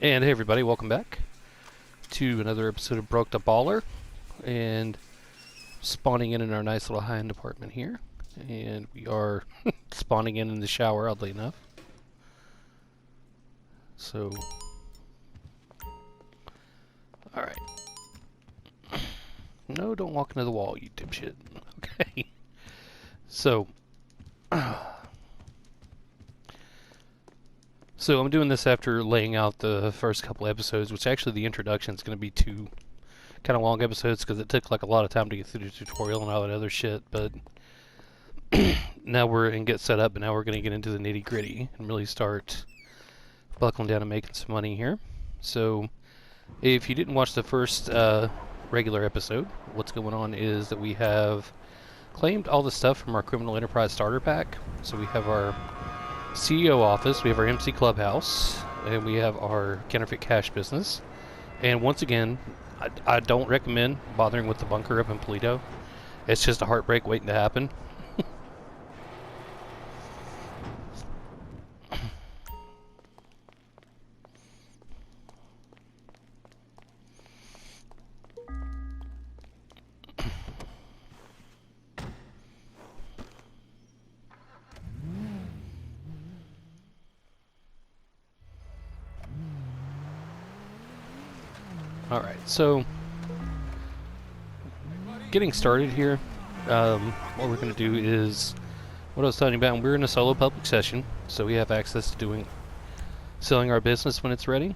And hey everybody, welcome back to another episode of Broke the Baller, and spawning in our nice little high-end apartment here, and we are spawning in the shower, oddly enough. So, alright. No, don't walk into the wall, you dipshit. Okay. So, So I'm doing this after laying out the first couple episodes, which actually the introduction is going to be two kind of long episodes because it took like a lot of time to get through the tutorial and all that other shit. But now we're and get set up, and now we're going to get into the nitty gritty and really start buckling down and making some money here. So if you didn't watch the first regular episode, what's going on is that we have claimed all the stuff from our Criminal Enterprise Starter Pack. So we have our CEO office, we have our MC Clubhouse, and we have our counterfeit cash business. And once again, I don't recommend bothering with the bunker up in Polito. It's just a heartbreak waiting to happen. Alright, so getting started here, what we're going to do is what I was talking about. We're in a solo public session, so we have access to selling our business when it's ready.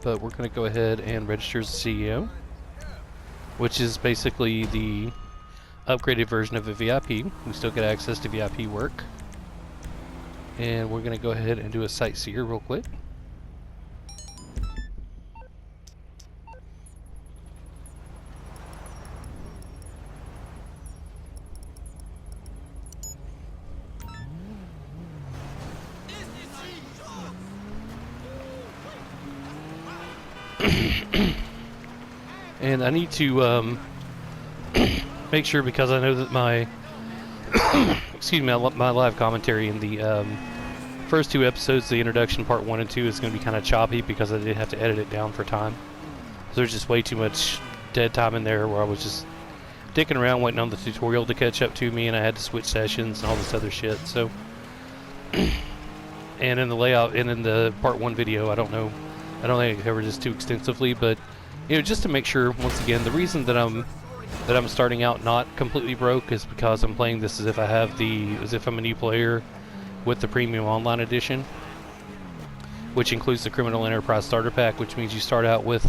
But we're going to go ahead and register as a CEO, which is basically the upgraded version of a VIP. We still get access to VIP work. And we're going to go ahead and do a sightseer real quick. And I need to make sure, because I know that my excuse me, my live commentary in the first two episodes, the introduction part 1 and 2, is going to be kind of choppy because I did have to edit it down for time. So there's just way too much dead time in there where I was just dicking around waiting on the tutorial to catch up to me, and I had to switch sessions and all this other shit. So and in the layout and in the part 1 video, I don't think I covered this too extensively, but just to make sure, once again, the reason that I'm starting out not completely broke is because I'm playing this as if I'm a new player with the Premium Online Edition, which includes the Criminal Enterprise Starter Pack, which means you start out with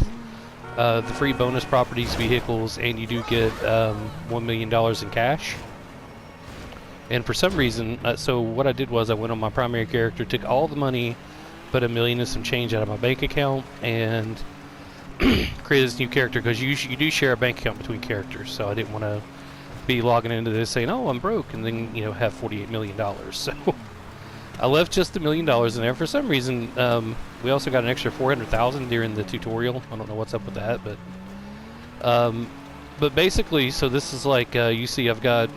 the free bonus properties, vehicles, and you do get $1 million in cash. And for some reason, so what I did was I went on my primary character, took all the money, put $1 million and some change out of my bank account, and create this new character, because you do share a bank account between characters. So I didn't want to be logging into this saying, "Oh, I'm broke," and then have $48 million. So I left just $1 million in there. For some reason, we also got an extra $400,000 during the tutorial. I don't know what's up with that, but basically, so this is like you see, I've got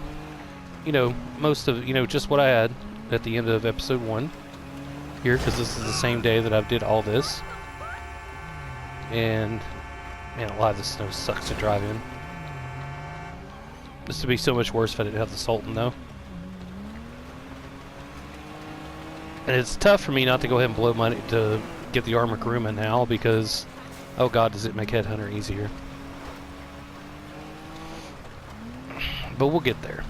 most of just what I had at the end of episode 1 here, because this is the same day that I did all this. And man, a lot of this snow sucks to drive in. This would be so much worse if I didn't have the Sultan, though. And it's tough for me not to go ahead and blow money to get the Armor Kuruma now, because oh god, does it make Headhunter easier. But we'll get there.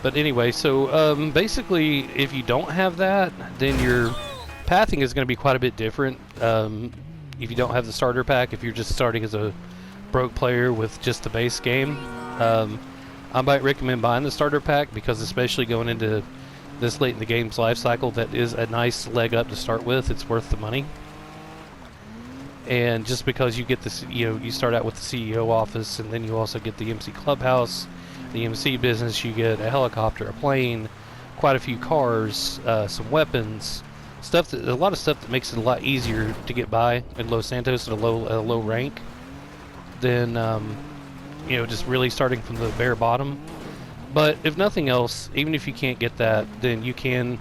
But anyway, so basically, if you don't have that, then your pathing is going to be quite a bit different. If you don't have the starter pack, if you're just starting as a broke player with just the base game, I might recommend buying the starter pack, because especially going into this late in the game's life cycle, that is a nice leg up to start with. It's worth the money. And just because you get this, you start out with the CEO office, and then you also get the MC Clubhouse, the MC business, you get a helicopter, a plane, quite a few cars, some weapons, a lot of stuff that makes it a lot easier to get by in Los Santos at a low rank than just really starting from the bare bottom. But if nothing else, even if you can't get that, then you can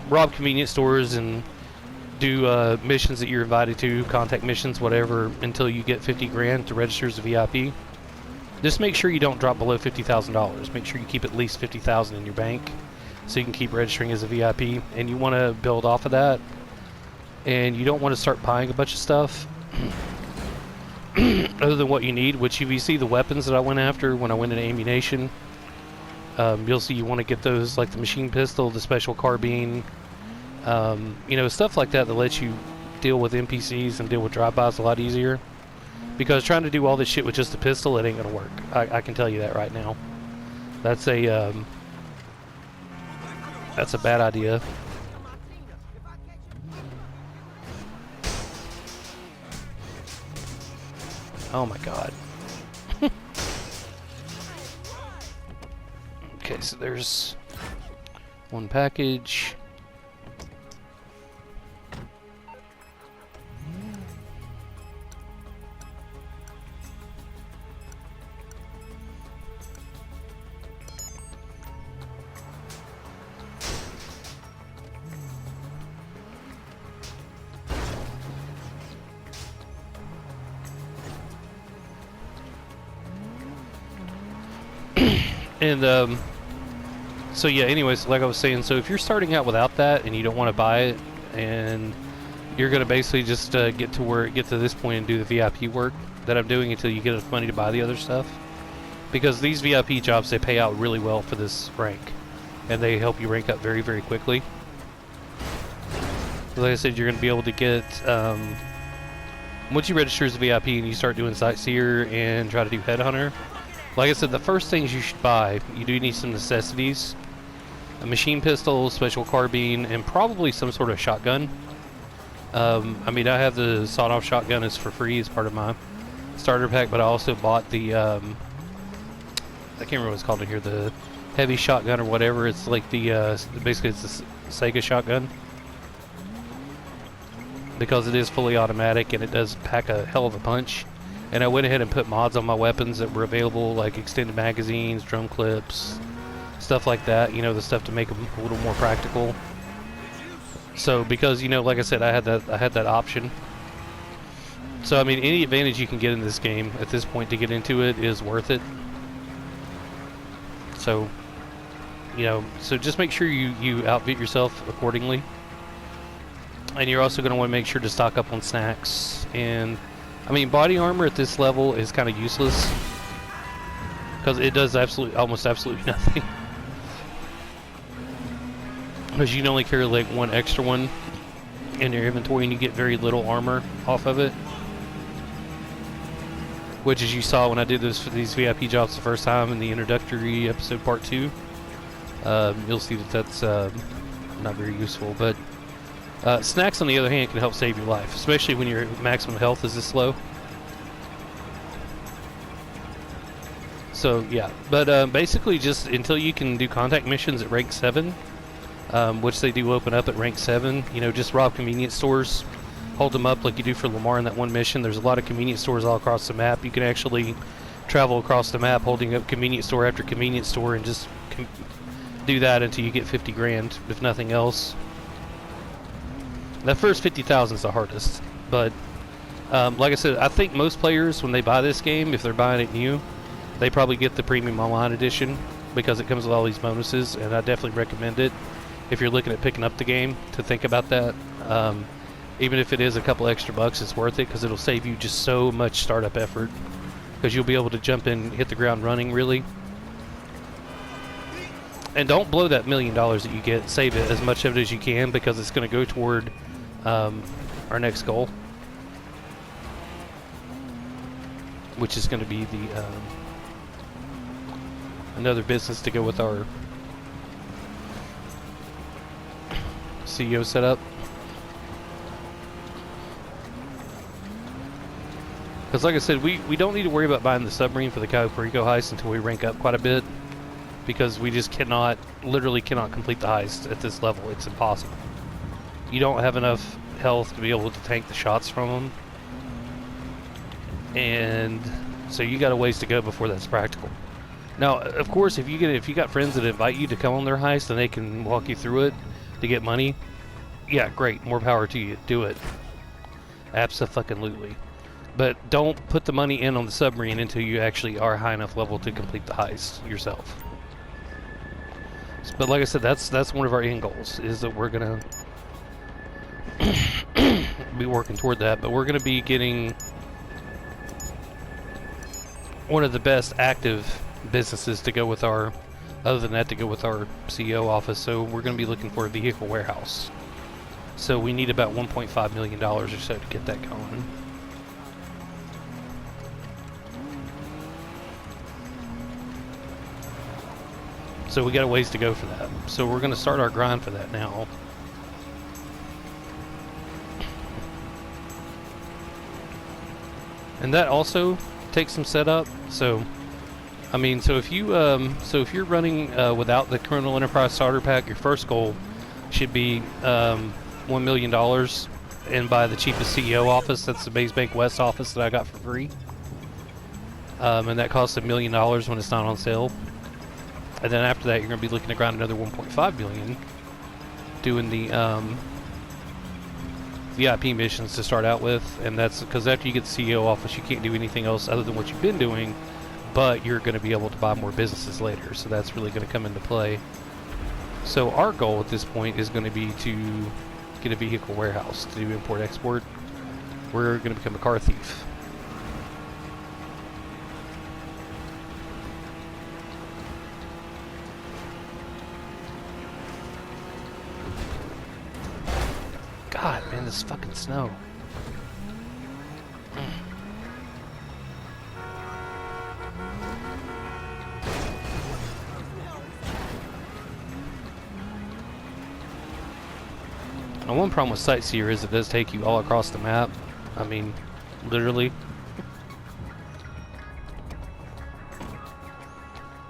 rob convenience stores and do missions that you're invited to, contact missions, whatever, until you get 50 grand to register as a VIP. Just make sure you don't drop below $50,000. Make sure you keep at least 50,000 in your bank so you can keep registering as a VIP. And you want to build off of that. And you don't want to start buying a bunch of stuff other than what you need, which if you see the weapons that I went after when I went into ammunition, you'll see you want to get those, like the machine pistol, the special carbine, you know, stuff like that that lets you deal with NPCs and deal with drive-bys a lot easier. Because trying to do all this shit with just a pistol, it ain't gonna work. I can tell you that right now. That's a bad idea. Oh my god. Okay, so there's one package. And so yeah, anyways, like I was saying, so if you're starting out without that and you don't want to buy it, and you're gonna basically just get to this point and do the VIP work that I'm doing until you get enough money to buy the other stuff, because these VIP jobs, they pay out really well for this rank, and they help you rank up very, very quickly. Like I said, you're gonna be able to get once you register as a VIP and you start doing Sightseer and try to do Headhunter. Like I said, the first things you should buy, you do need some necessities. A machine pistol, special carbine, and probably some sort of shotgun. I mean, I have the sawed-off shotgun. It's for free as part of my starter pack, but I also bought the, I can't remember what it's called in here, the heavy shotgun or whatever. It's like the, basically it's the Sega shotgun. Because it is fully automatic and it does pack a hell of a punch. And I went ahead and put mods on my weapons that were available, like extended magazines, drum clips, stuff like that, you know, the stuff to make them a little more practical. So because, you know, like I said, I had that option. So I mean, any advantage you can get in this game at this point to get into it is worth it. So, you know, so just make sure you outfit yourself accordingly. And you're also going to want to make sure to stock up on snacks. And I mean, body armor at this level is kind of useless because it does almost absolutely nothing. Because you can only carry like one extra one in your inventory, and you get very little armor off of it. Which, as you saw when I did these VIP jobs the first time in the introductory episode part 2, you'll see that that's not very useful. But snacks, on the other hand, can help save your life, especially when your maximum health is this low. So yeah, but basically just until you can do contact missions at rank 7, which they do open up at rank 7, you know, just rob convenience stores, hold them up like you do for Lamar in that one mission. There's a lot of convenience stores all across the map. You can actually travel across the map holding up convenience store after convenience store and just do that until you get 50 grand, if nothing else. That first 50,000 is the hardest, but like I said, I think most players, when they buy this game, if they're buying it new, they probably get the Premium Online Edition because it comes with all these bonuses, and I definitely recommend it if you're looking at picking up the game, to think about that. Even if it is a couple extra bucks, it's worth it because it'll save you just so much startup effort, because you'll be able to jump in and hit the ground running, really. And don't blow that $1 million that you get. Save it, as much of it as you can, because it's going to go toward our next goal, which is going to be the another business to go with our CEO setup. Because like I said, we don't need to worry about buying the submarine for the Cayo Perico heist until we rank up quite a bit, because we just literally cannot complete the heist at this level. It's impossible. You don't have enough health to be able to tank the shots from them, and so you got a ways to go before that's practical. Now, of course, if you got friends that invite you to come on their heist, then they can walk you through it to get money. yeah, great, more power to you. Do it. Abso-fucking-lutely. But don't put the money in on the submarine until you actually are high enough level to complete the heist yourself. But like I said, that's one of our end goals, is that we're gonna be working toward that. But we're gonna be getting one of the best active businesses to go with our, other than that, to go with our CEO office. So we're gonna be looking for a vehicle warehouse. So we need about $1.5 million or so to get that going. So we got a ways to go for that. So we're going to start our grind for that now. And that also takes some setup. So, I mean, so if if you're running without the Criminal Enterprise Starter Pack, your first goal should be $1 million, and by the cheapest CEO office. That's the Maze Bank West office that I got for free. And that costs $1 million when it's not on sale. And then after that, you're going to be looking to grind another 1.5 million, doing the VIP missions to start out with. And that's because after you get the CEO office, you can't do anything else other than what you've been doing, but you're going to be able to buy more businesses later. So that's really going to come into play. So our goal at this point is going to be to get a vehicle warehouse to do import-export. We're going to become a car thief. God, man, this fucking snow. Now, one problem with Sightseer is it does take you all across the map. I mean, literally.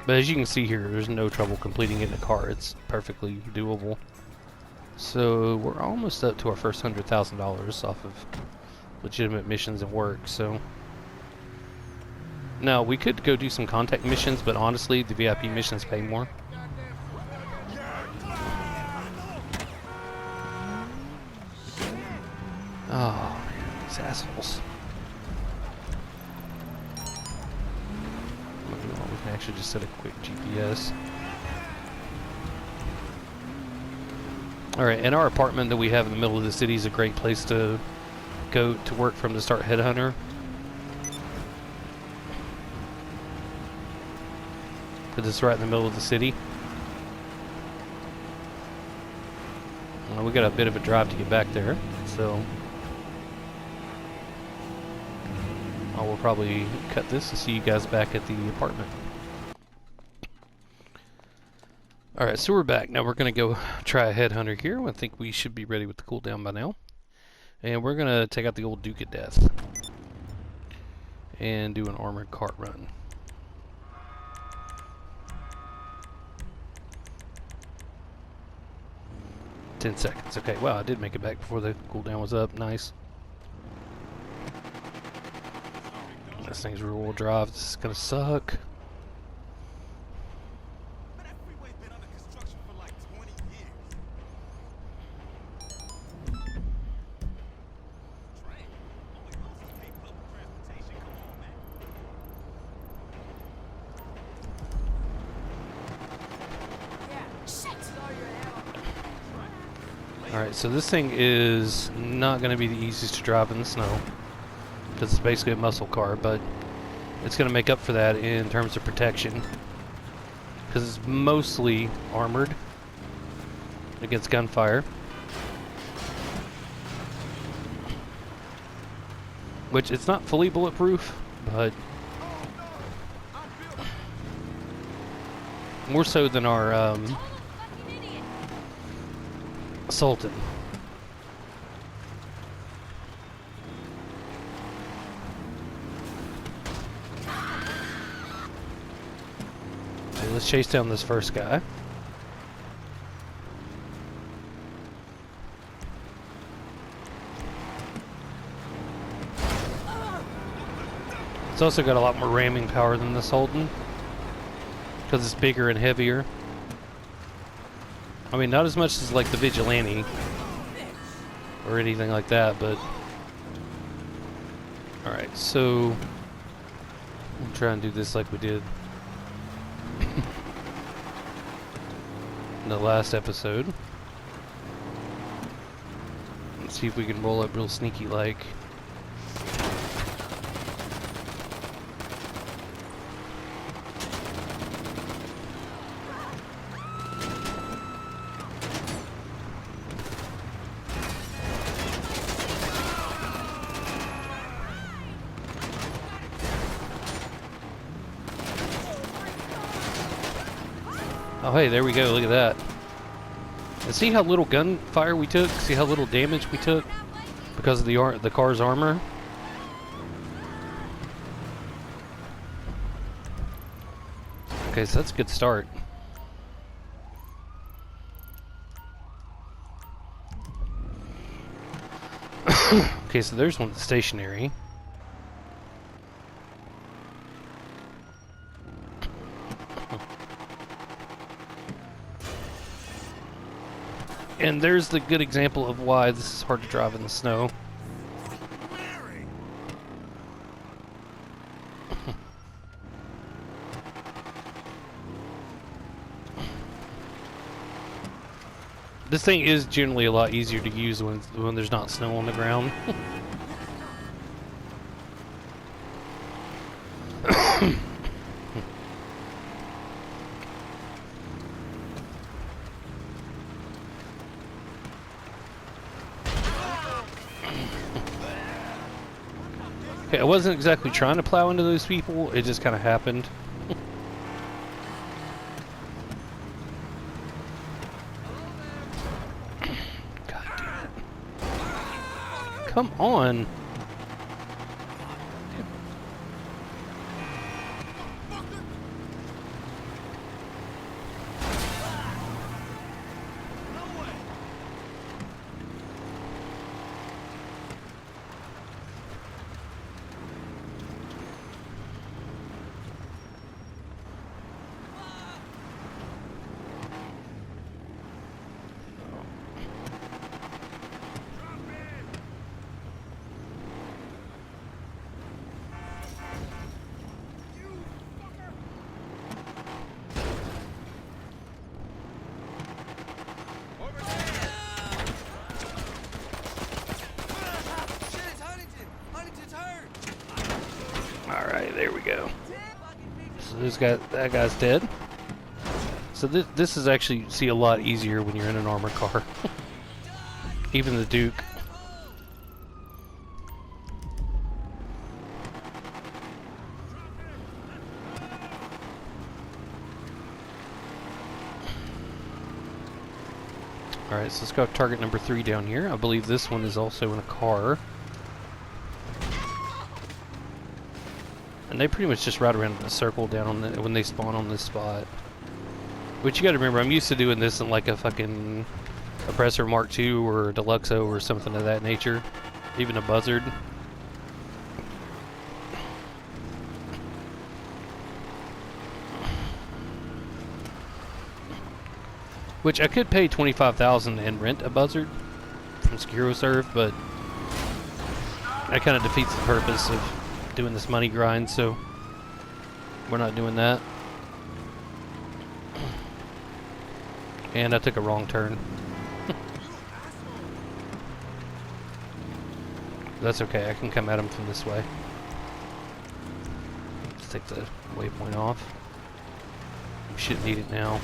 But as you can see here, there's no trouble completing it in a car. It's perfectly doable. So we're almost up to our first $100,000 off of legitimate missions and work. So now we could go do some contact missions, but honestly, the VIP missions pay more. Oh man, these assholes! We can actually just set a quick GPS. Alright, and our apartment that we have in the middle of the city is a great place to go to work from to start Headhunter. Because it's right in the middle of the city. Well, we got a bit of a drive to get back there, so I will probably cut this to see you guys back at the apartment. Alright, so we're back. Now we're going to go try a Headhunter here. I think we should be ready with the cooldown by now. And we're going to take out the old Duke of Death. And do an armored cart run. $10 seconds. Okay, wow, I did make it back before the cooldown was up. Nice. This thing's rear-wheel drive. This is going to suck. Alright, so this thing is not going to be the easiest to drive in the snow, because it's basically a muscle car, but it's going to make up for that in terms of protection, because it's mostly armored against gunfire, which it's not fully bulletproof, but more so than our Sultan. So let's chase down this first guy. It's also got a lot more ramming power than the Sultan, because it's bigger and heavier. I mean, not as much as like the Vigilante, or anything like that, but alright, so we'll try and do this like we did in the last episode. Let's see if we can roll up real sneaky like. Oh hey, there we go, look at that. And see how little gunfire we took? See how little damage we took? Because of the car's armor? Okay, so that's a good start. Okay, so there's one that's stationary. And there's the good example of why this is hard to drive in the snow. This thing is generally a lot easier to use when there's not snow on the ground. Okay, I wasn't exactly trying to plow into those people, it just kind of happened. God damn it. Come on! Alright, there we go. So that guy's dead. So this is actually, see, a lot easier when you're in an armored car. Even the Duke. Alright, so let's go target number 3 down here. I believe this one is also in a car. And they pretty much just ride around in a circle down on when they spawn on this spot. Which you gotta remember, I'm used to doing this in like a fucking Oppressor Mark II or a Deluxo or something of that nature. Even a Buzzard. Which I could pay $25,000 and rent a Buzzard from SecuroServe, but that kind of defeats the purpose of doing this money grind, so we're not doing that. And I took a wrong turn. That's okay, I can come at him from this way. Let's take the waypoint off. We shouldn't need it now.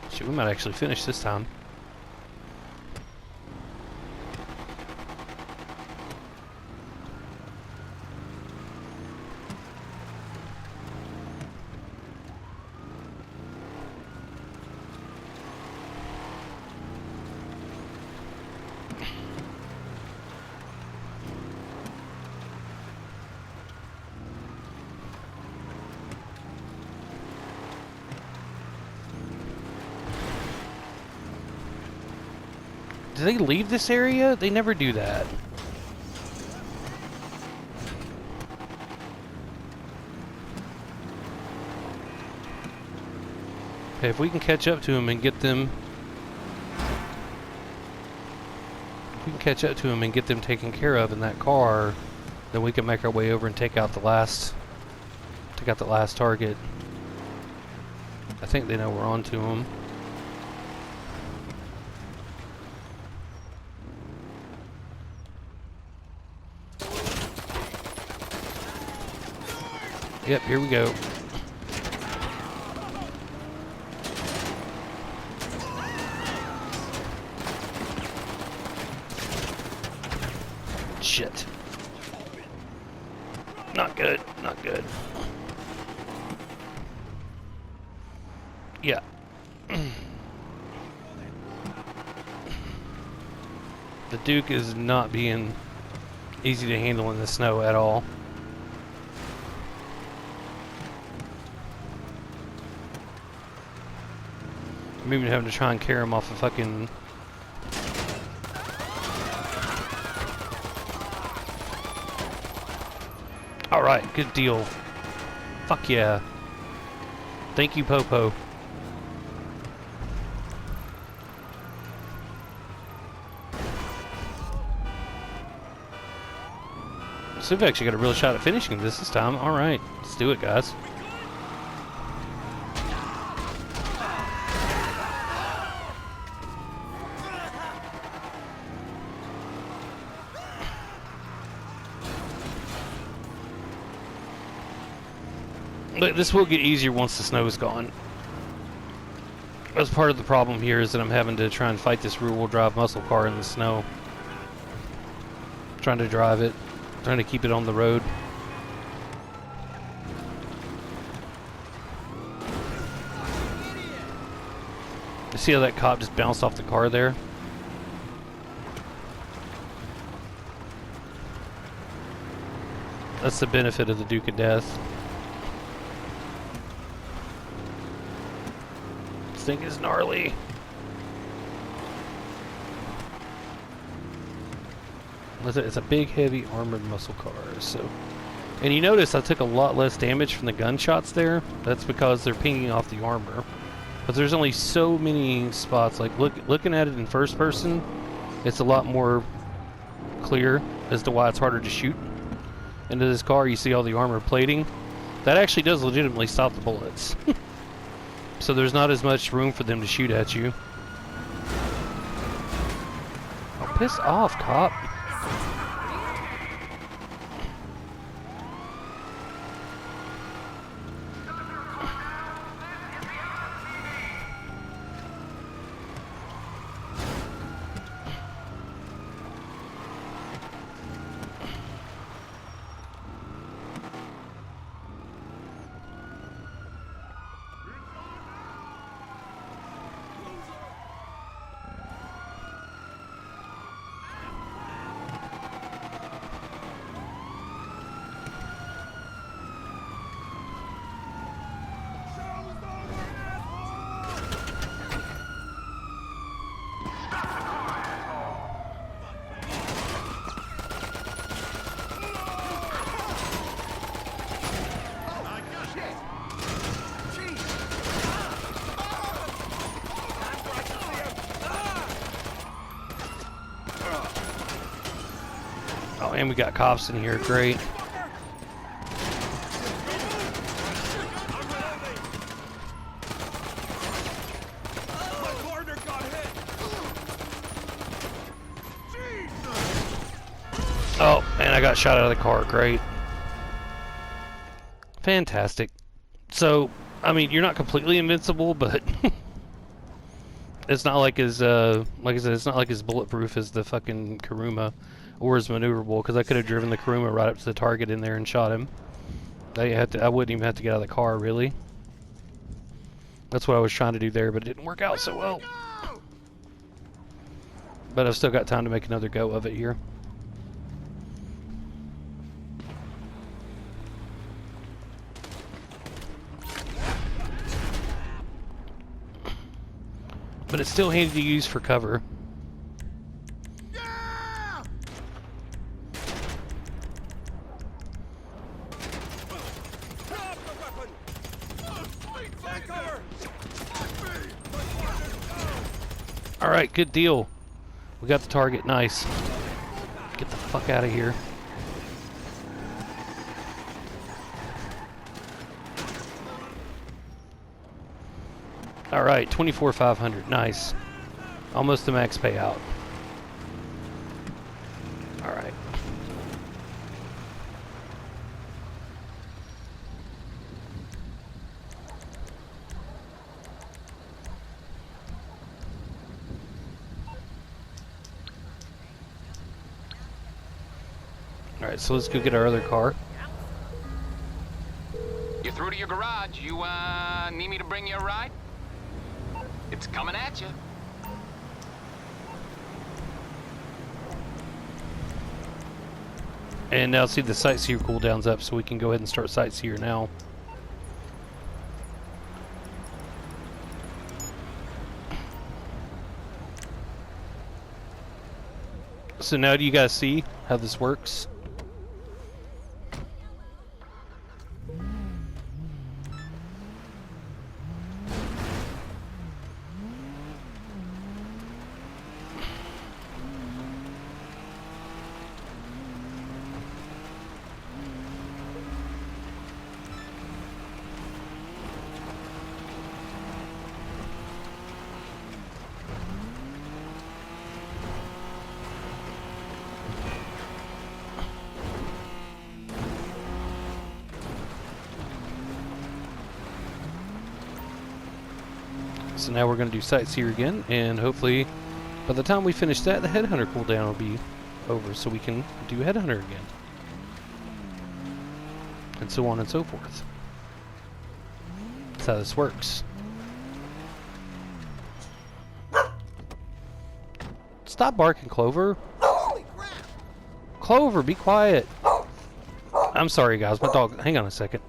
Shit, we might actually finish this time. Do they leave this area? They never do that. Okay, if we can catch up to them and get them... If we can catch up to them and get them taken care of in that car, then we can make our way over and take out the last... Take out the last target. I think they know we're on to them. Yep, here we go. Shit. Not good, not good. Yeah. The Duke is not being easy to handle in the snow at all. I'm even having to try and carry him off a fucking... Alright, good deal. Fuck yeah. Thank you, Popo. So we've actually got a real shot at finishing this time. Alright, let's do it, guys. But this will get easier once the snow is gone. That's part of the problem here, is that I'm having to try and fight this rear-wheel drive muscle car in the snow. Trying to drive it, trying to keep it on the road. You see how that cop just bounced off the car there? That's the benefit of the Duke of Death. This thing is gnarly. It's a big, heavy, armored muscle car. So, and you notice I took a lot less damage from the gunshots there. That's because they're pinging off the armor. But there's only so many spots. Like looking at it in first person, it's a lot more clear as to why it's harder to shoot into this car. You see all the armor plating. That actually does legitimately stop the bullets. So there's not as much room for them to shoot at you. Oh, piss off, cop. Oh, and we got cops in here. Great. Oh, man, I got shot out of the car. Great. Fantastic. So, I mean, you're not completely invincible, but it's not like as, like I said, it's not like as bulletproof as the fucking Kuruma, or as maneuverable, because I could have driven the Kuruma right up to the target in there and shot him. I wouldn't even have to get out of the car, really. That's what I was trying to do there, but it didn't work out so well. But I've still got time to make another go of it here. But it's still handy to use for cover. Alright, good deal. We got the target. Nice. Get the fuck out of here. Alright, 24,500. Nice. Almost the max payout. Alright. Alright, so let's go get our other car. You're through to your garage. You, need me to bring you a ride? It's coming at you. And now see the Sightseer cooldown's up, so we can go ahead and start Sightseer now. So now do you guys see how this works? So now we're going to do Sightseer again, and hopefully by the time we finish that, the Headhunter cooldown will be over, so we can do Headhunter again. And so on and so forth. That's how this works. Stop barking, Clover. Clover, be quiet. I'm sorry, guys. My dog... Hang on a second.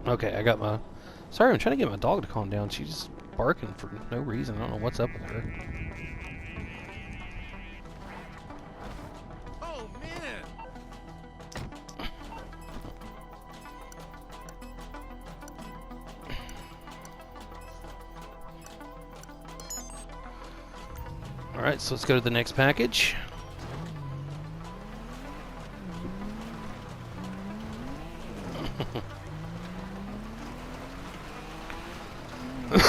Okay, I got my... Sorry, I'm trying to get my dog to calm down. She's just barking for no reason. I don't know what's up with her. Oh, man! Alright, so let's go to the next package.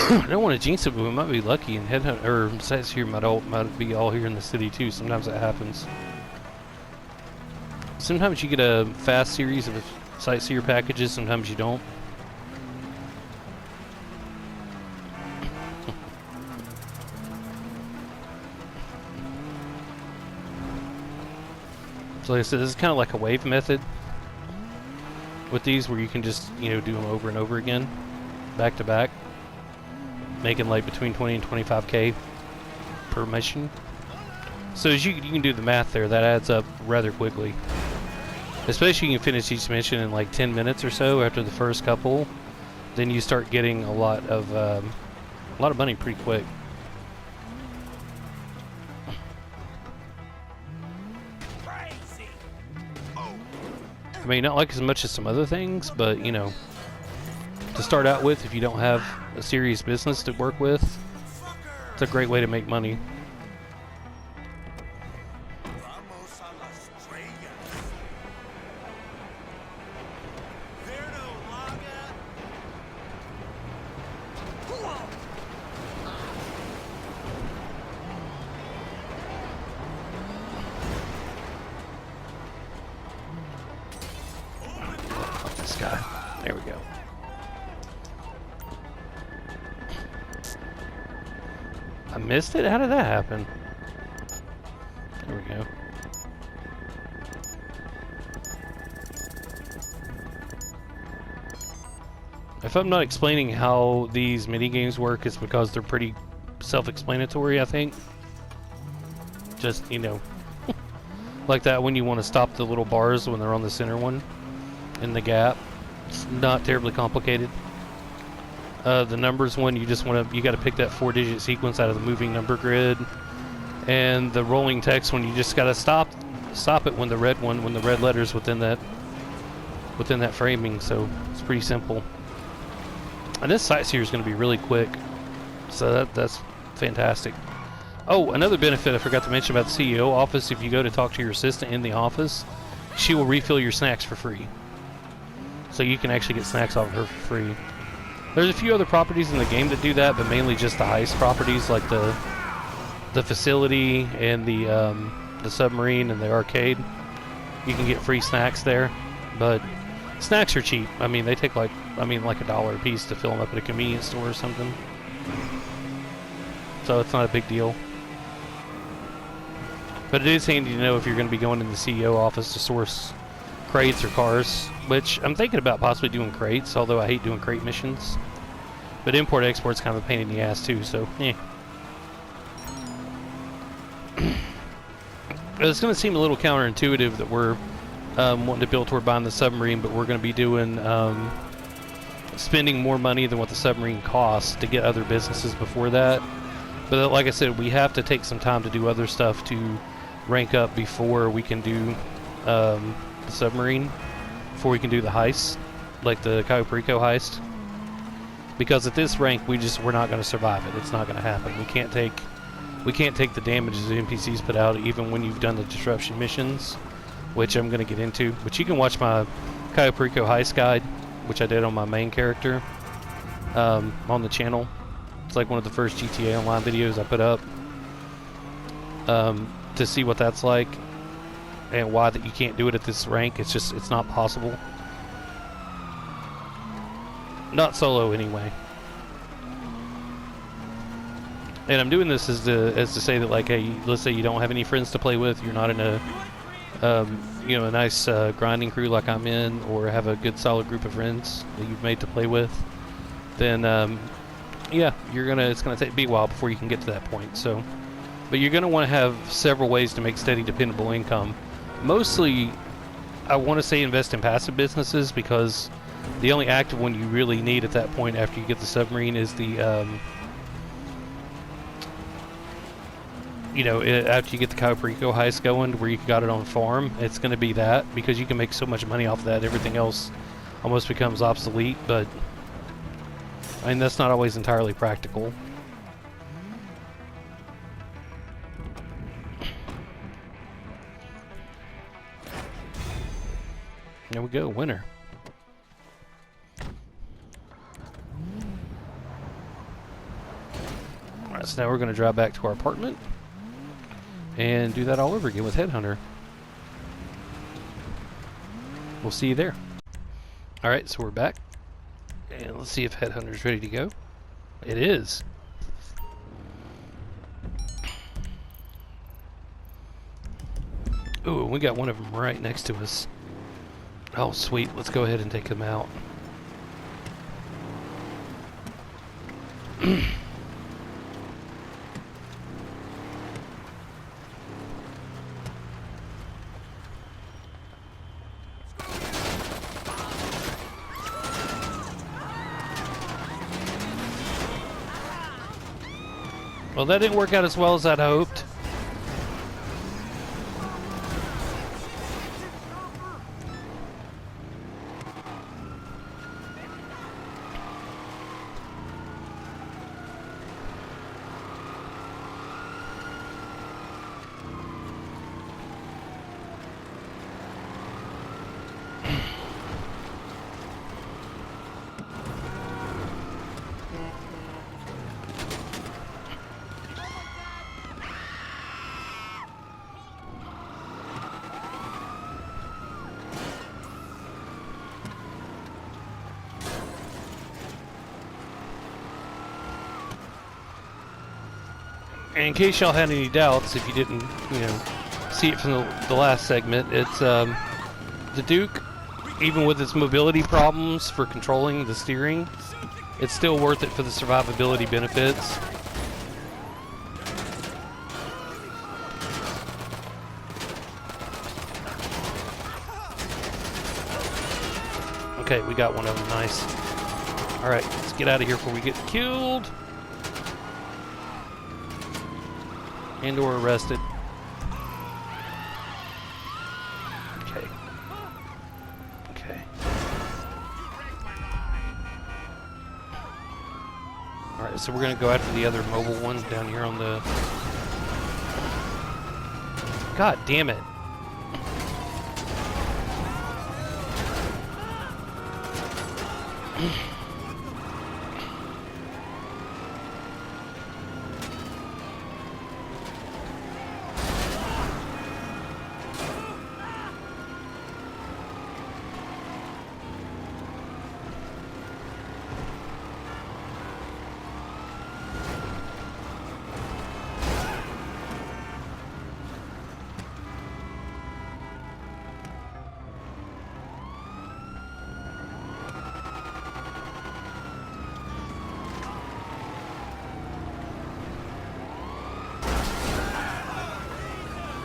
I don't want to jinx it, but we might be lucky, and Headhunter or Sightseer might be all here in the city too. Sometimes that happens. Sometimes you get a fast series of Sightseer packages, sometimes you don't. So like I said, this is kind of like a wave method with these, where you can just, you know, do them over and over again, back to back, making like between 20 and 25k per mission. So as you can do the math there, that adds up rather quickly. Especially you can finish each mission in like 10 minutes or so after the first couple. Then you start getting a lot of money pretty quick. I mean, not like as much as some other things, but you know, to start out with, if you don't have a serious business to work with, it's a great way to make money. This guy. There we go. I missed it? How did that happen? There we go. If I'm not explaining how these mini games work, it's because they're pretty self-explanatory, I think. Just, you know, like that when you want to stop the little bars when they're on the center one in the gap. It's not terribly complicated. The numbers one, you got to pick that 4-digit sequence out of the moving number grid. And the rolling text one, you just got to stop it when the red letters within that framing. So it's pretty simple. And this sightseer is going to be really quick. So that's fantastic. Oh, another benefit I forgot to mention about the CEO office, if you go to talk to your assistant in the office, she will refill your snacks for free. So you can actually get snacks off of her for free. There's a few other properties in the game that do that, but mainly just the heist properties, like the facility and the submarine and the arcade. You can get free snacks there, but snacks are cheap. I mean, they take like $1 a piece to fill them up at a convenience store or something. So it's not a big deal. But it is handy to know if you're going to be going in the CEO office to source crates or cars, which I'm thinking about possibly doing crates, although I hate doing crate missions. But import-export's kind of a pain in the ass too, so eh. It's going to seem a little counterintuitive that we're wanting to build toward buying the submarine, but we're going to be doing spending more money than what the submarine costs to get other businesses before that. But like I said, we have to take some time to do other stuff to rank up before we can do the submarine, before we can do the heist, like the Cayo Perico heist. Because at this rank, we're not going to survive it. It's not going to happen. We can't take the damages the NPCs put out, even when you've done the disruption missions, which I'm going to get into. But you can watch my Cayo Perico heist guide, which I did on my main character, on the channel. It's like one of the first GTA Online videos I put up, to see what that's like and why that you can't do it at this rank. It's not possible. Not solo anyway. And I'm doing this as to say that, like, hey, let's say you don't have any friends to play with, you're not in a a nice grinding crew like I'm in, or have a good solid group of friends that you've made to play with, then yeah, it's gonna be a while before you can get to that point. So, but you're gonna want to have several ways to make steady, dependable income. Mostly, I want to say invest in passive businesses, because the only active one you really need at that point after you get the submarine is the after you get the Cayo Perico heist going, where you got it on farm. It's going to be that, because you can make so much money off of that. Everything else almost becomes obsolete, but I mean, that's not always entirely practical. There we go, winner. Alright, so now we're going to drive back to our apartment and do that all over again with Headhunter. We'll see you there. Alright, so we're back. And let's see if Headhunter's ready to go. It is. Ooh, we got one of them right next to us. Oh, sweet. Let's go ahead and take them out. Well, that didn't work out as well as I'd hoped. In case y'all had any doubts, if you didn't, see it from the last segment, it's the Duke, even with its mobility problems for controlling the steering, it's still worth it for the survivability benefits. Okay, we got one of them. Nice. Alright, let's get out of here before we get killed. And or arrested. Okay. Okay. Alright, so we're gonna go after the other mobile one down here on the... God damn it.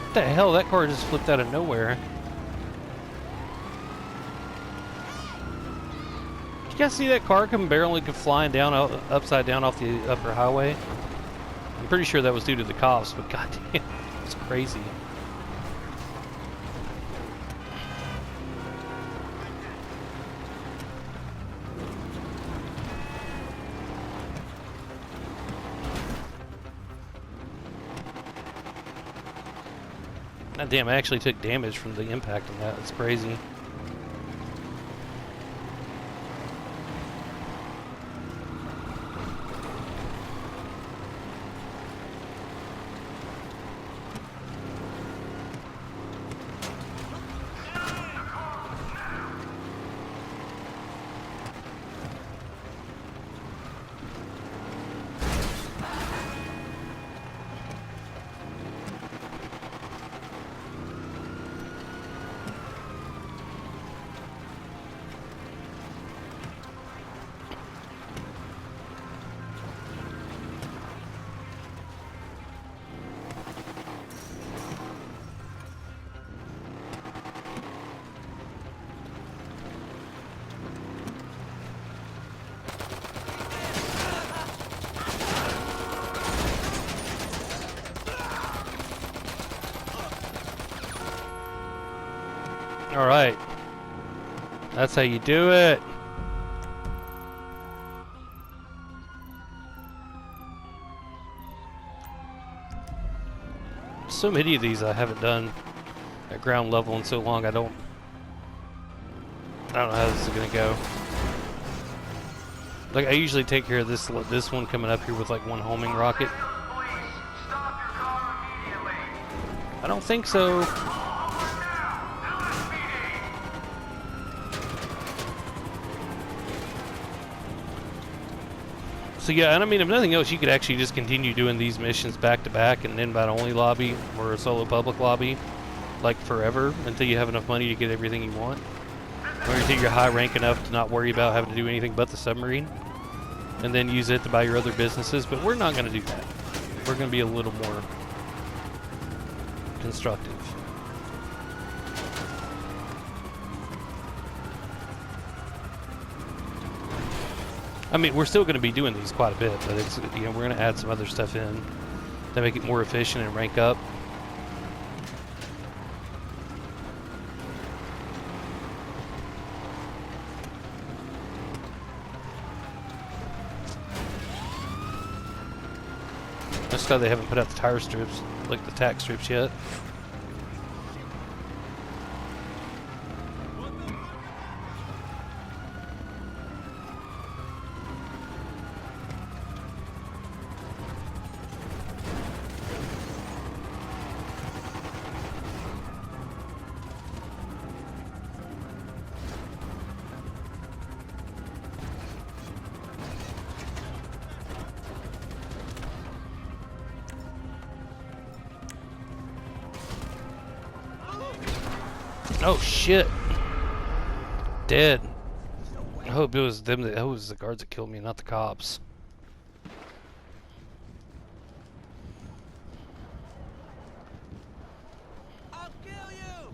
What the hell? That car just flipped out of nowhere. Did you guys see that car come barreling flying down upside down off the upper highway? I'm pretty sure that was due to the cops, but goddamn, it's crazy. God damn, I actually took damage from the impact on that. It's crazy. All right. That's how you do it. So many of these I haven't done at ground level in so long. I don't know how this is gonna go. Like I usually take care of this one coming up here with like one homing rocket. I don't think so. So yeah, and I mean, if nothing else, you could actually just continue doing these missions back to back in an invite-only lobby or a solo public lobby, like forever, until you have enough money to get everything you want. Or until you're high rank enough to not worry about having to do anything but the submarine. And then use it to buy your other businesses, but we're not going to do that. We're going to be a little more constructive. I mean, we're still going to be doing these quite a bit, but it's, you know, we're going to add some other stuff in to make it more efficient and rank up. That's why they haven't put out the tire strips, like the tack strips yet. Oh shit! Dead. I hope it was them. That, it was the guards that killed me, not the cops. I'll kill you.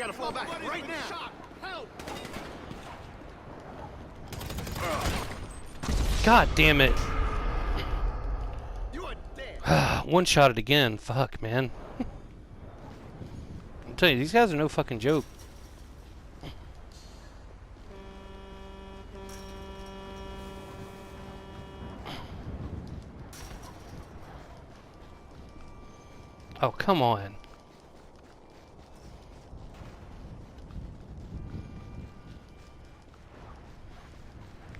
gotta fall back right now. Help! God damn it. You are dead. One shot it again. Fuck, man. I'm telling you, these guys are no fucking joke. Oh, come on.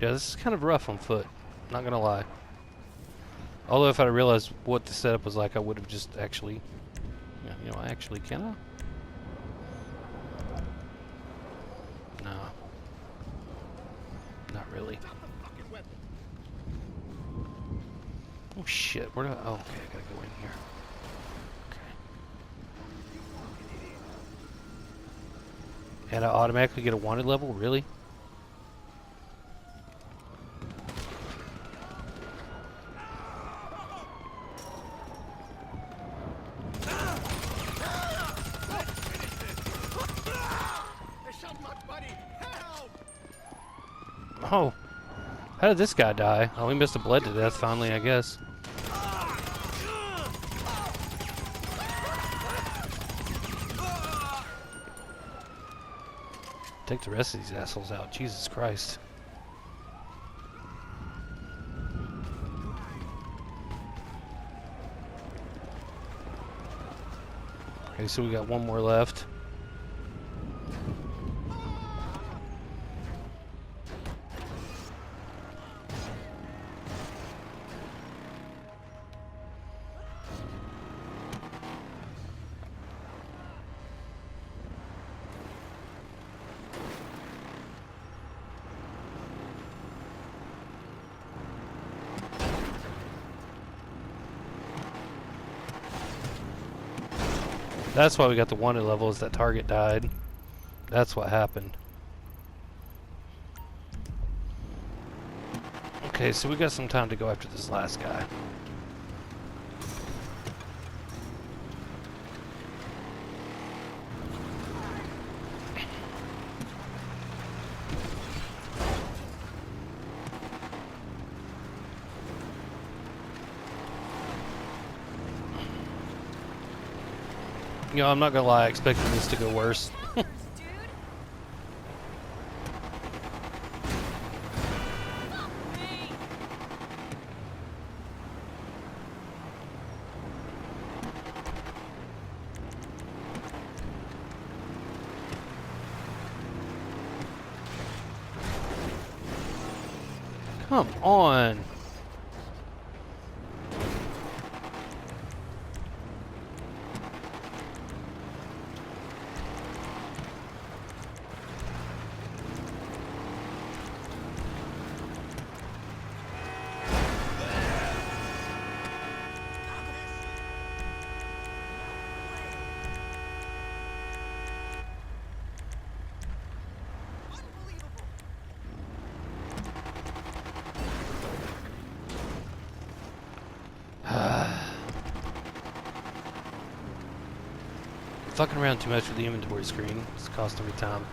Yeah, this is kind of rough on foot. Not gonna lie. Although if I realized what the setup was like, I would have just actually... Yeah, you know, actually, can I? No. Not really. Oh shit, where do I... Oh, okay, I gotta go in here. Okay. And I automatically get a wanted level? Really? Oh. How did this guy die? Oh, he must have bled to death finally, I guess. Take the rest of these assholes out. Jesus Christ. Okay, so we got one more left. That's why we got the wanted level, is that target died. That's what happened. Okay, so we got some time to go after this last guy. You know, I'm not gonna lie, I expected this to go worse. Come on. Fucking around too much with the inventory screen. It's costing me time.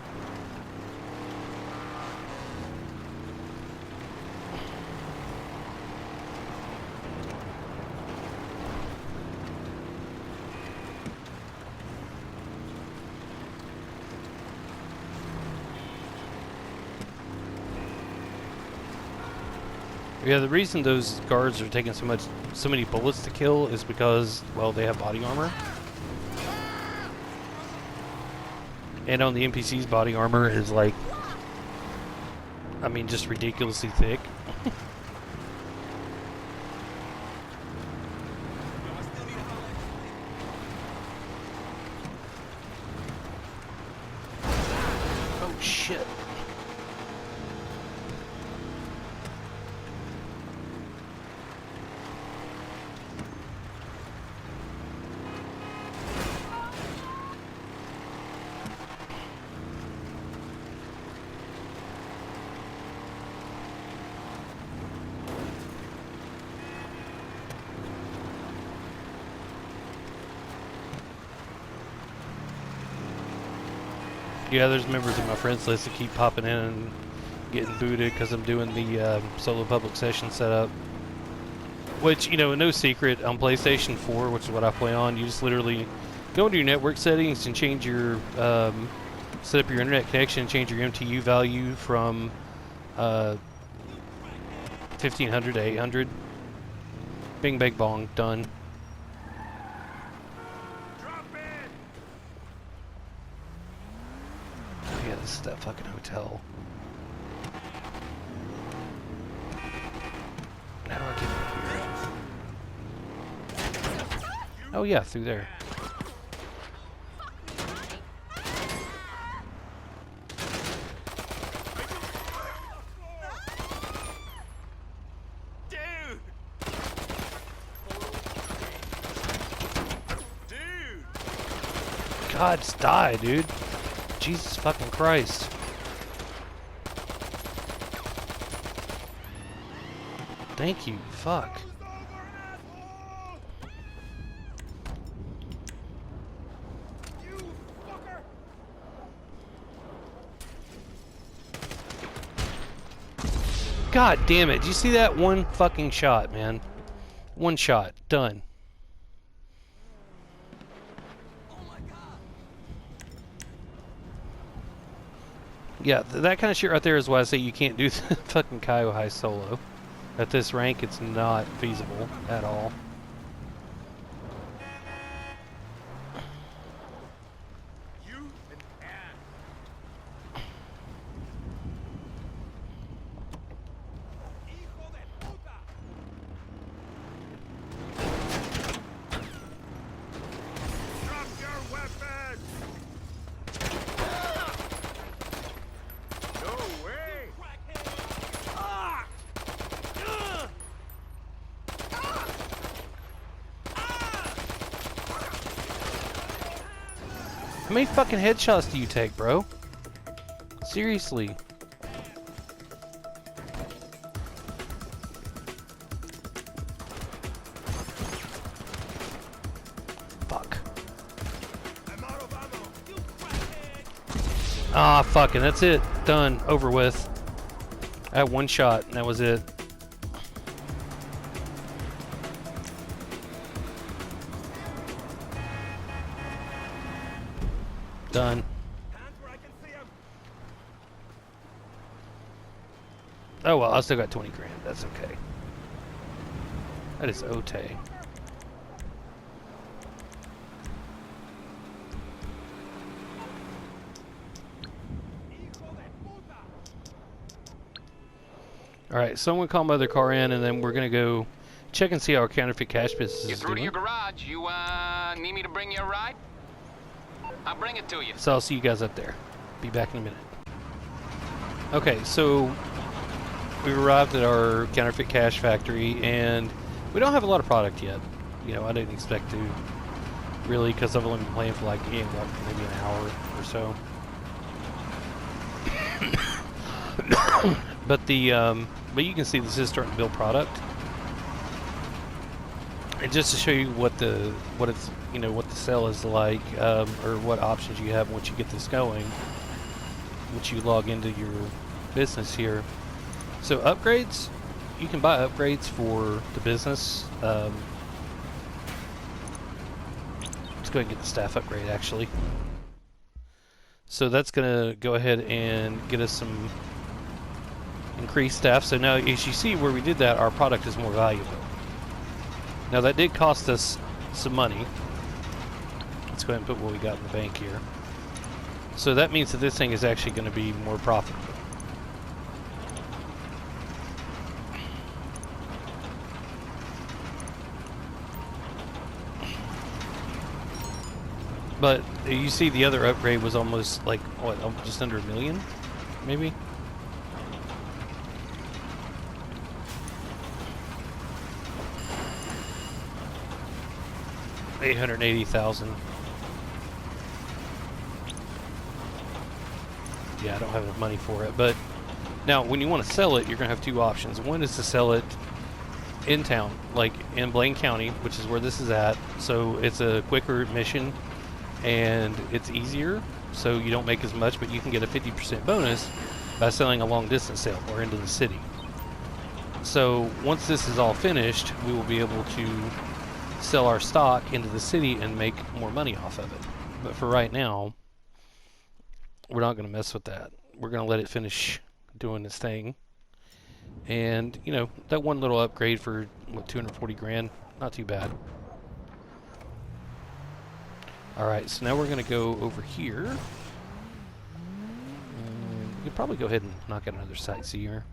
Yeah, the reason those guards are taking so many bullets to kill is because, well, they have body armor. And on the NPC's body armor is like, I mean, just ridiculously thick. Oh shit. Yeah, there's members of my friends list that keep popping in and getting booted because I'm doing the solo public session setup. Which, you know, no secret, on PlayStation 4, which is what I play on, you just literally go into your network settings and change your, set up your internet connection, change your MTU value from 1500 to 800. Bing, bang, bong, done. Drop in. Yeah, this is that fucking hotel. How do I get up here? Oh yeah, through there. Dude. Dude. God, just die, dude. Jesus fucking Christ. Thank you. Fuck. You fucker. God damn it. Did you see that? One fucking shot, man. One shot. Done. Yeah, that kind of shit right there is why I say you can't do the fucking Kyo High solo. At this rank, it's not feasible at all. You and Ann. Hijo de puta. Drop your weapon. No way. Ah! How many fucking headshots do you take, bro? Seriously. Fuck. I'm out of ammo. You crackhead. Ah, fucking, that's it. Done. Over with. I had one shot, and that was it. Done. Hands where I can see him. Oh well, I still got 20 grand. That's okay. That is okay. Hijo de puta. Alright, so I'm going to call my other car in, and then we're going to go check and see how our counterfeit cash business You're is through to doing. your garage. You need me to bring you a ride? I'll bring it to you. So I'll see you guys up there. Be back in a minute. Okay, so we've arrived at our counterfeit cash factory, and we don't have a lot of product yet. You know, I didn't expect to, really, because I've only been playing for like maybe an hour or so. But you can see this is starting to build product. And just to show you what the sale is like, or what options you have once you get this going, once you log into your business here. So upgrades, you can buy upgrades for the business. Let's go ahead and get the staff upgrade actually. So that's gonna go ahead and get us some increased staff. So now as you see where we did that, our product is more valuable. Now that did cost us some money. Let's go ahead and put what we got in the bank here. So that means that this thing is actually going to be more profitable. But you see the other upgrade was almost like, what, just under $1 million, maybe? $880,000. Yeah, I don't have enough money for it. But now, when you want to sell it, you're going to have two options. One is to sell it in town, like in Blaine County, which is where this is at. So it's a quicker mission, and it's easier. so you don't make as much, but you can get a 50% bonus by selling a long distance sale or into the city. So once this is all finished, we will be able to sell our stock into the city and make more money off of it. But for right now, we're not going to mess with that. We're going to let it finish doing this thing. And, you know, that one little upgrade for, what, 240 grand? Not too bad. Alright, so now we're going to go over here. We could probably go ahead and knock out another sightseer.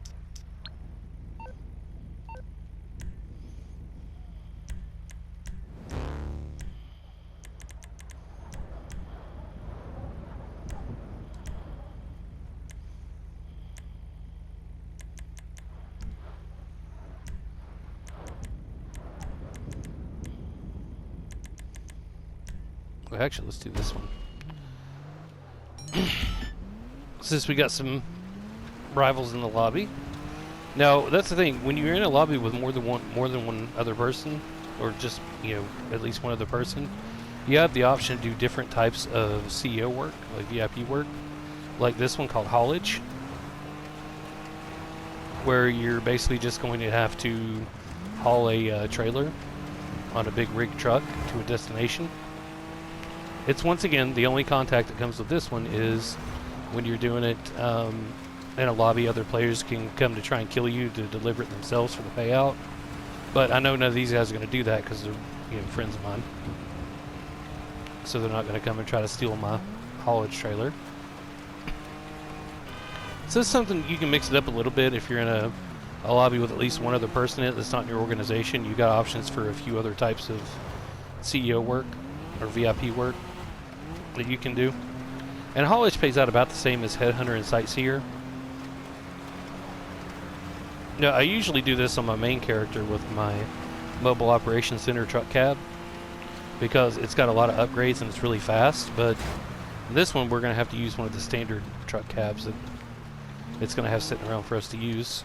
Well, actually, let's do this one. Since we got some rivals in the lobby. Now, that's the thing. When you're in a lobby with more than one other person, or just, you know, at least one other person, you have the option to do different types of CEO work, like VIP work, like this one called haulage, where you're basically just going to have to haul a trailer on a big rig truck to a destination. It's, once again, the only contact that comes with this one is when you're doing it in a lobby. Other players can come to try and kill you to deliver it themselves for the payout. But I know none of these guys are going to do that because they're, you know, friends of mine. So they're not going to come and try to steal my haulage trailer. So it's something you can mix it up a little bit if you're in a lobby with at least one other person in it that's not in your organization. You got options for a few other types of CEO work or VIP work that you can do. And haulage pays out about the same as Headhunter and Sightseer. Now, I usually do this on my main character with my Mobile Operations Center truck cab because it's got a lot of upgrades and it's really fast, but this one we're going to have to use one of the standard truck cabs that it's going to have sitting around for us to use.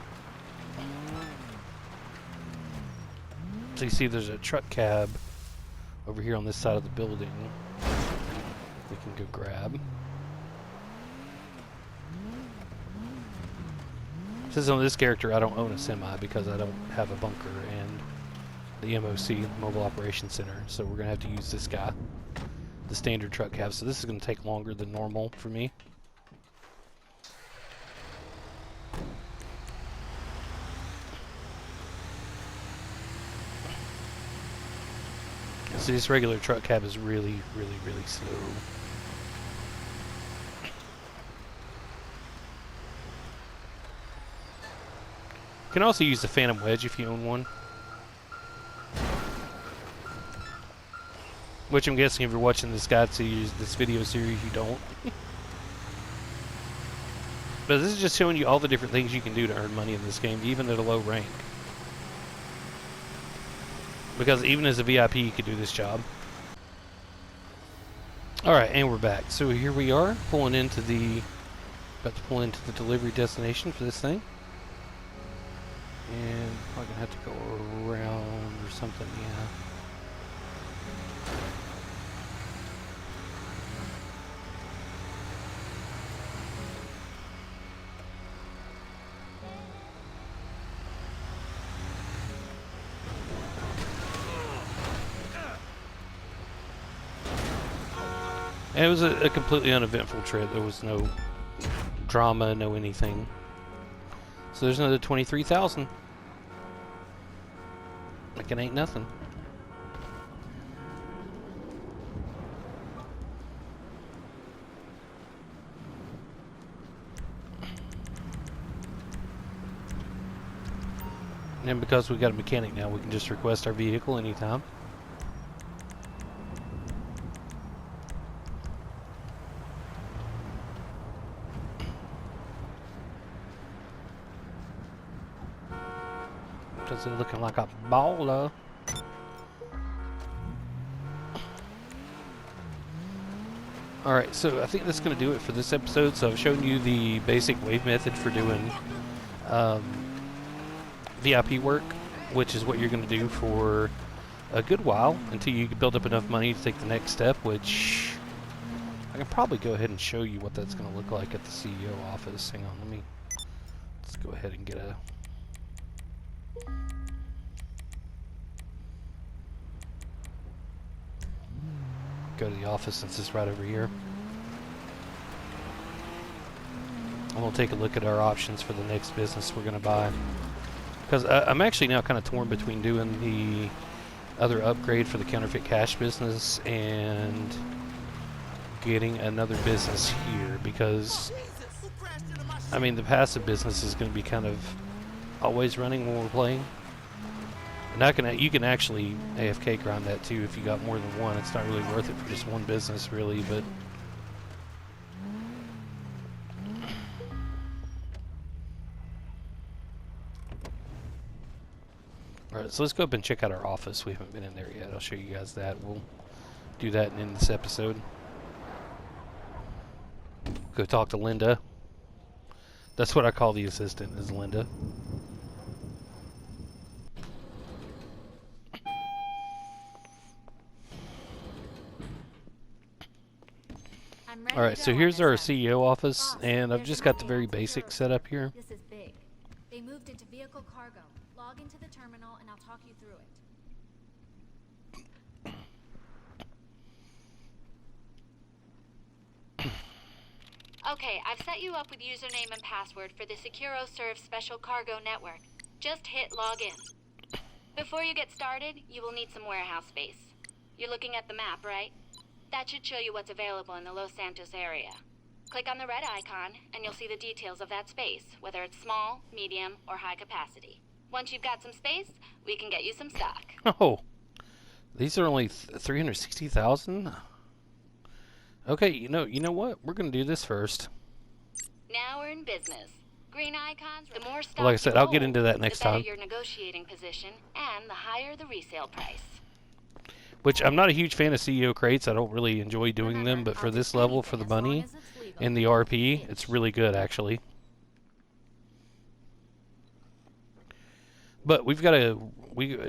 So you see there's a truck cab over here on this side of the building we can go grab. Since on this character I don't own a semi because I don't have a bunker and the MOC, Mobile Operations Center, so we're going to have to use this guy, the standard truck cab. So this is going to take longer than normal for me. So this regular truck cab is really slow. You can also use the Phantom Wedge if you own one. Which I'm guessing if you're watching this guide series, this video series, you don't. But this is just showing you all the different things you can do to earn money in this game, even at a low rank. Because even as a VIP, you could do this job. Alright, and we're back. So here we are, about to pull into the delivery destination for this thing. And probably gonna have to go around or something, yeah. And it was a completely uneventful trip. There was no drama, no anything. So there's another 23,000. Like it ain't nothing. And because we got a mechanic now, we can just request our vehicle anytime. Doesn't looking like a baller. Alright, so I think that's going to do it for this episode. So I've shown you the basic wave method for doing VIP work, which is what you're going to do for a good while until you build up enough money to take the next step, which I can probably go ahead and show you what that's going to look like at the CEO office. Hang on, let's go ahead and get a... Go to the office since it's right over here. And we'll take a look at our options for the next business we're going to buy. Because I'm actually now kind of torn between doing the other upgrade for the counterfeit cash business and getting another business here. Because, Who crashed into my I mean, the passive business is going to be kind of always running when we're playing. And you can actually AFK grind that too if you got more than one. It's not really worth it for just one business, really, but... Alright, so let's go up and check out our office. We haven't been in there yet. I'll show you guys that. We'll do that in this episode. Go talk to Linda. That's what I call the assistant, is Linda. Alright, so here's our CEO office, and I've just got the very basic setup here. This is big. They moved into vehicle cargo. Log into the terminal and I'll talk you through it. Okay, I've set you up with username and password for the SecuroServe Special Cargo Network. Just hit login. Before you get started, you will need some warehouse space. You're looking at the map, right? That should show you what's available in the Los Santos area. Click on the red icon, and you'll see the details of that space, whether it's small, medium, or high capacity. Once you've got some space, we can get you some stock. Oh, these are only 360,000? Okay, you know what? We're going to do this first. Now we're in business. Green icons, the more stock Well, like I said, you I'll get hold, into that next the better time. your negotiating position, and the higher the resale price. Which, I'm not a huge fan of CEO crates. I don't really enjoy doing Remember, them, but for I'll this do level, for anything the as long money, as it's legal. and the RP, it's really good, actually. But we've got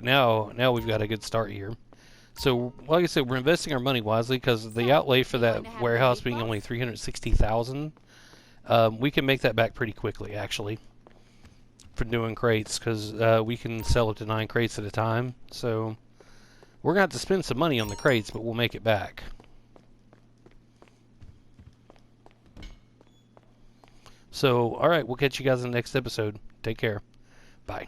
now we've got a good start here. So, like I said, we're investing our money wisely because the outlay for that warehouse being only 360,000, we can make that back pretty quickly, actually, for doing crates, because we can sell up to 9 crates at a time. So, we're going to have to spend some money on the crates, but we'll make it back. So, alright, we'll catch you guys in the next episode. Take care. Bye.